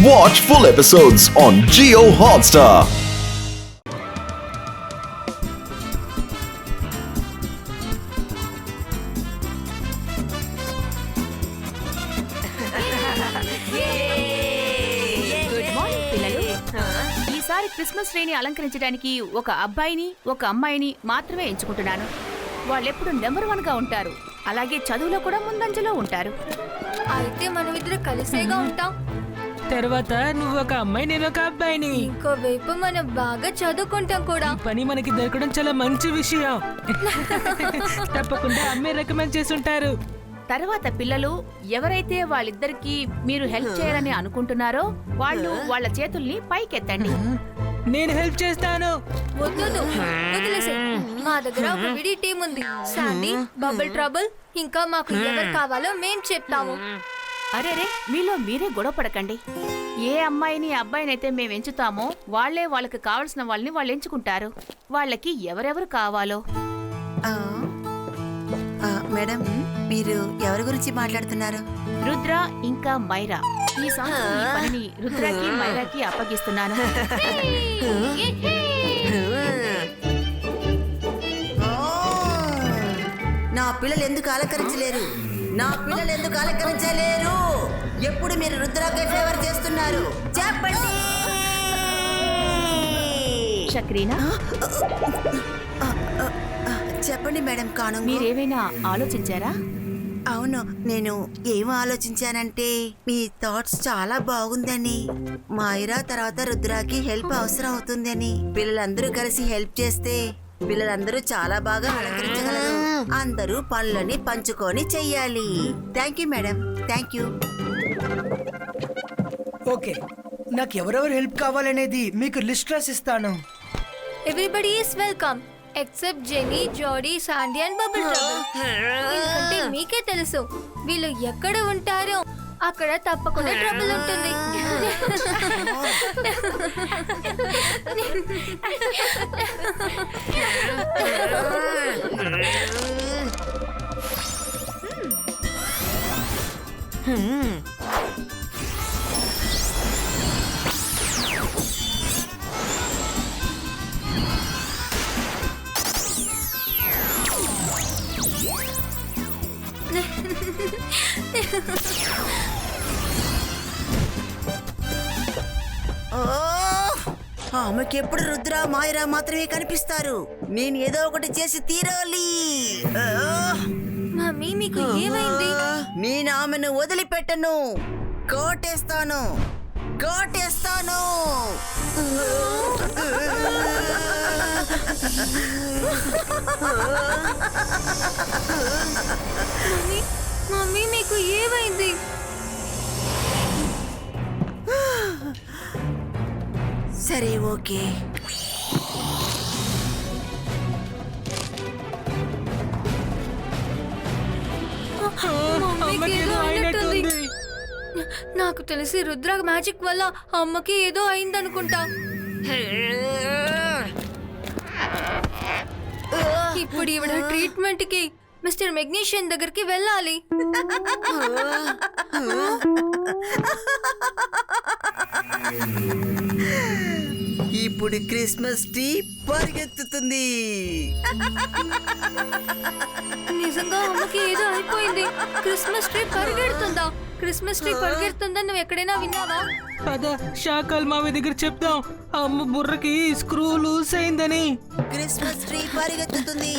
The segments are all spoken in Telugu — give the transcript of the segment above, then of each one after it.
Watch full episodes on Jio Hotstar. ఈసారి క్రిస్మస్ ట్రీని అలంకరించడానికి ఒక అబ్బాయిని ఒక అమ్మాయిని మాత్రమే ఎంచుకుంటున్నాను. వాళ్ళెప్పుడు నెంబర్ 1 గా ఉంటారు, అలాగే చదువులో కూడా ముందంజలో ఉంటారు. అయితే మనమిద్దరు కలిసేగా ఉంటాం. తర్వాత నువ్వు ఒక అమ్మాయి, నేను ఒక అబ్బాయిని. ఇంకోవైపు మనం బాగా చదువుకుంటాం కూడా. పని మనకి దొరకడం చాలా మంచి విషయం. తప్పకుండా అమ్మాయి రికమెండ్ చేసుంటారు. తర్వాత పిల్లలు ఎవరైతే వాళ్ళిద్దరికి మీరు హెల్ప్ చేయాలని అనుకుంటున్నారో వాళ్ళు వాళ్ళ చేతుల్ని పైకెత్తండి. నేను హెల్ప్ చేస్తాను. మా దగ్గర ఒక విడి టీం ఉంది. శాండీ, బబుల్ ట్రబుల్, ఇంకా మాకు ఎవరు కావాలో మేం చెప్తాము. అరేరే, మీలో మీరే గొడవ పడకండి. ఏ అమ్మాయిని అబ్బాయిని అయితే మేము ఎంచుతామో వాళ్లే వాళ్ళకి కావలసిన వాళ్ళని వాళ్ళు ఎంచుకుంటారు. వాళ్ళకి ఎవరెవరు కావాలో. మేడం, మీరు ఎవరి గురించి మాట్లాడుతున్నారు? రుద్ర ఇంకా మైరా. ఈ సంవత్సరం ఈ పనిని రుద్రకి మైరాకి అప్పగిస్తున్నాను. నా పిల్లలు ఎందుకు అలంకరించలేరు? నా పిల్లలు ఎందుకు అలంకరించలేరు? ఎప్పుడు మీరు రుద్రాకే ఫేవర్ చేస్తున్నారు? చెప్పండి. చక్రీనా, చెప్పండి మేడం. కాను, మీరేమైనా ఆలోచించారా? అవును, నేను ఏం ఆలోచించానంటే మీ థాట్స్ చాలా బాగుందని. మాయిరా తర్వాత రుద్రాకి హెల్ప్ అవసరం అవుతుందని. పిల్లలందరూ కలిసి హెల్ప్ చేస్తే పిల్లలందరూ చాలా బాగా అలంకరించగలరు. అందరూ పనులని పంచుకొని చెయ్యాలి. Thank you madam, thank you. Okay, నాకు ఎవరెవరు హెల్ప్ కావాలనేది మీకు లిస్ట్ రాసిస్తాను. Everybody is welcome except Jenny, Jodie, Sandy and Bubble Trouble. ఎందుకంటే మీకే తెలుసు వీళ్ళు ఎక్కడ ఉంటారో అక్కడ తప్పకుండా ట్రబుల్ ఉంటుంది. ఆమెకి ఎప్పుడు రుద్ర, మాయరా మాత్రమే కనిపిస్తారు. నేను ఏదో ఒకటి చేసి తీరాలి. మమ్మీ, మీకు ఏమైంది? నేను ఆమెను వదిలిపెట్టను. కోటేస్తాను, కోటేస్తాను. మమ్మీ, మీకు ఏమైంది? సరే, ఓకే. నాకు తెలిసి రుద్ర మ్యాజిక్ వల్ల అమ్మకి ఏదో అయిందనుకుంటా. ఇప్పుడు ఈవిడ ట్రీట్మెంట్ కి మిస్టర్ మెగ్నీషియన్ దగ్గరికి వెళ్ళాలి. ఇప్పుడు క్రిస్మస్ ట్రీ పరిగెత్తుతుంది. నిజంగా అమ్మకి ఏదో అయిపోయింది. క్రిస్మస్ ట్రీ పరిగెడుతుందా? క్రిస్మస్ ట్రీ పరిగెడుతుందని నువ్వు ఎక్కడైనా విన్నావా? పద, షాకల్ మావి దగ్గర చెప్తాం. అమ్మ బుర్రకి స్క్రూ లూస్ అయిందని. క్రిస్మస్ ట్రీ పరిగెత్తుతుంది.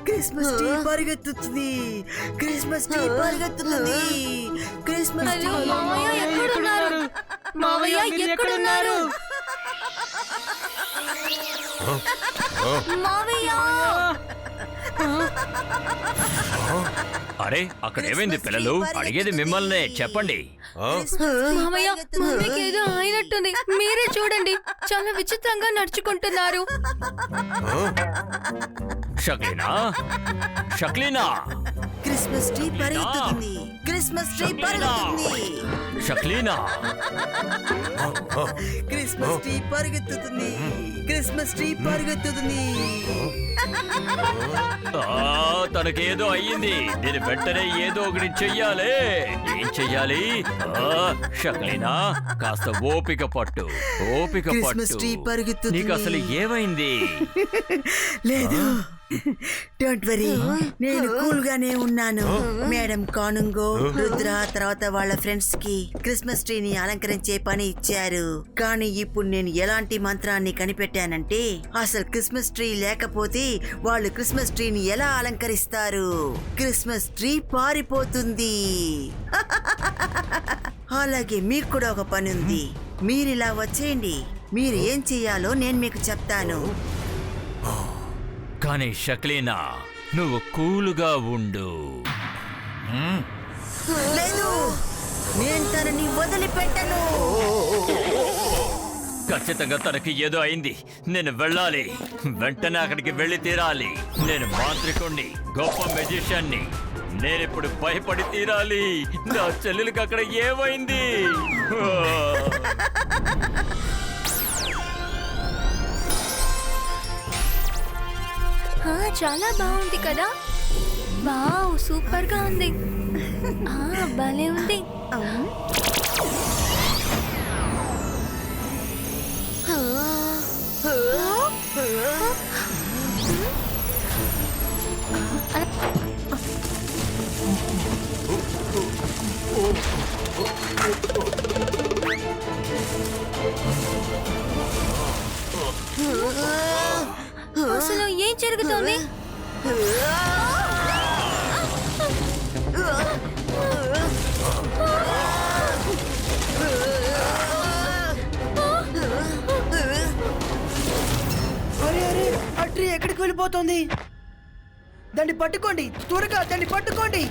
క్రిస్మస్ ట్రీ పరిగెత్తుతుంది. క్రిస్మస్ ట్రీ పరిగెత్తుతుంది. Christmas tree. మావయ్య ఎక్కడున్నారు? మావయ్య ఎక్కడున్నారు? మావయ్య! అరే, అక్కడ ఏమైంది పిల్లలు? అడిగేది మిమ్మల్ని, చెప్పండి. మావయ్య, మమ్మీకి ఏదో అయినట్టుంది. మీరే చూడండి, చాలా విచిత్రంగా నడుచుకుంటున్నారు. షక్లీనా, షక్లీనా! క్రిస్మస్ ట్రీ పరిగెత్తుతుంది. క్రిస్మస్ ట్రీ పరిగెత్తుతుంది. షక్లీనా! క్రిస్మస్ ట్రీ పరిగెత్తుతుంది. క్రిస్మస్ ట్రీ పరిగెత్తుతుంది. తనకేదో అయ్యింది. నేను వెంటనే ఏదో ఒకటి చెయ్యాలి. ఏం చెయ్యాలి? షక్లీనా, కాస్త ఓపిక పట్టు. ఓపిక క్రిస్మస్ ట్రీ పట్టు. పరుగుతుంది. నీకు అసలు ఏమైంది? లేదు, డోంట్ వరీ, నేను కూల్ గానే ఉన్నాను. మేడం కానుంగో, రుద్ర తర్వాత వాళ్ళ ఫ్రెండ్స్ కి క్రిస్మస్ ట్రీని అలంకరించే పని ఇచ్చారు. కానీ ఇప్పుడు నేను ఎలాంటి మంత్రాన్ని కనిపెట్టానంటే అసలు క్రిస్మస్ ట్రీ లేకపోతే వాళ్ళు క్రిస్మస్ ట్రీని ఎలా అలంకరిస్తారు? క్రిస్మస్ ట్రీ పారిపోతుంది. అలాగే మీకు కూడా ఒక పని ఉంది. మీరిలా వచ్చేయండి. మీరు ఏం చెయ్యాలో నేను మీకు చెప్తాను. కానీ షక్లీనా, నువ్వు కూలుగా ఉండు. లేదు, నేను తనని వదిలిపెట్టను. ఖచ్చితంగా తనకి ఏదో అయింది. నేను వెళ్ళాలి. వెంటనే అక్కడికి వెళ్ళి తీరాలి. నేను మాంత్రికుణ్ణి, గొప్ప మెజిషియన్ని. నేనిప్పుడు భయపడి తీరాలి. నా చెల్లెలకి అక్కడ ఏమైంది? చాలా బాగుంది కదా. వావ్, సూపర్ గా ఉంది. భలే ఉంది. అసలు ఏం జరుగుతుంది? అరే అరే, ఆ ట్రీ ఎక్కడికి వెళ్ళిపోతుంది? దాన్ని పట్టుకోండి, త్వరగా దాన్ని పట్టుకోండి.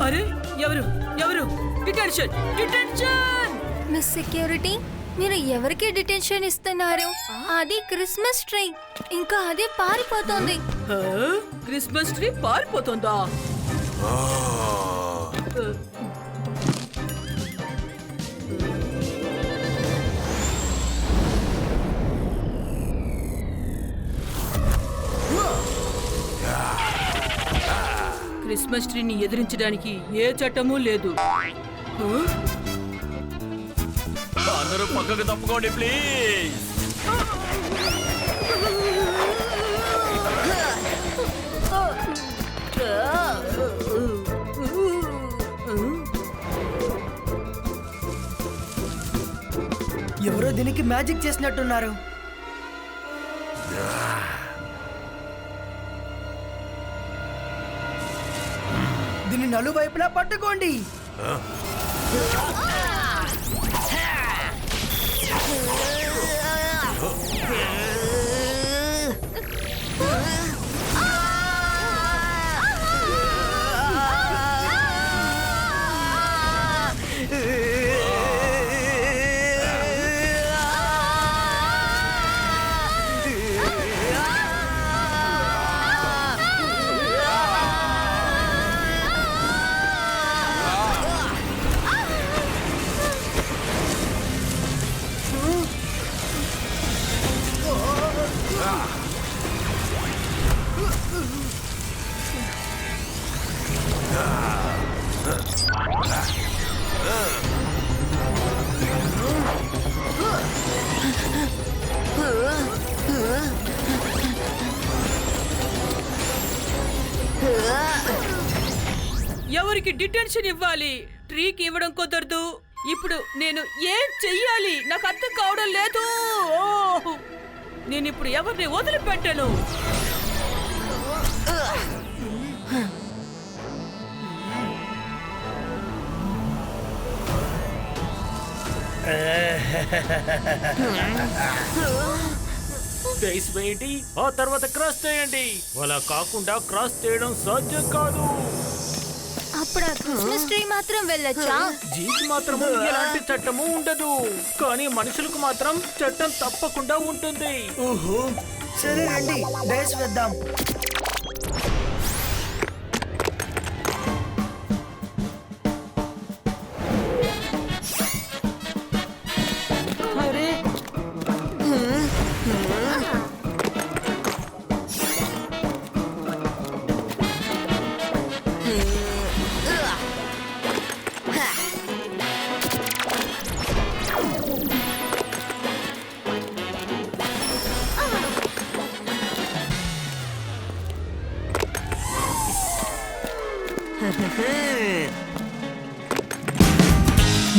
అరే, ఎవరు ఎవరు? Detention, detention! మిస్ సెక్యూరిటీ, మీరు ఎవరికి డిటెన్షన్ ఇస్తున్నారు? అది క్రిస్మస్ ట్రీ, ఇంకా అదే పారిపోతుంది. Christmas tree పారిపోతుందా? క్రిస్మస్ ట్రీని ఎదిరించడానికి ఏ చట్టమూ లేదు. అందరూ పక్కకు తప్పుకోండి ప్లీజ్. ఎవరో దీనికి మ్యాజిక్ చేసినట్టున్నారు. దీన్ని నలువైపులా పట్టుకోండి. ఎవరికి డిటెన్షన్ ఇవ్వాలి? ట్రీకి ఇవ్వడం కుదరదు. ఇప్పుడు నేను ఏం చెయ్యాలి? నాకు అర్థం కావడం లేదు. నేను ఇప్పుడు ఎవరిని వదిలిపెట్టను. బేస్ వేయండి, ఆ తర్వాత క్రాస్ చేయండి. అలా కాకుండా క్రాస్ చేయడం సాధ్యం కాదు. ఆ ఇప్పుడు ఆ క్రిస్మస్ ట్రీ మాత్రం వెళ్ళొచ్చా? జీకి మాత్రం ఎలాంటి చట్టము ఉండదు, కానీ మనుషులకు మాత్రం చట్టం తప్పకుండా ఉంటుంది. ఓహో సరే రండి డైస్ వేద్దాం. అరే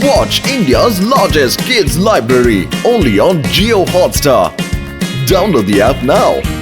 Watch India's largest kids library only on Geo Hotstar. Download the app now.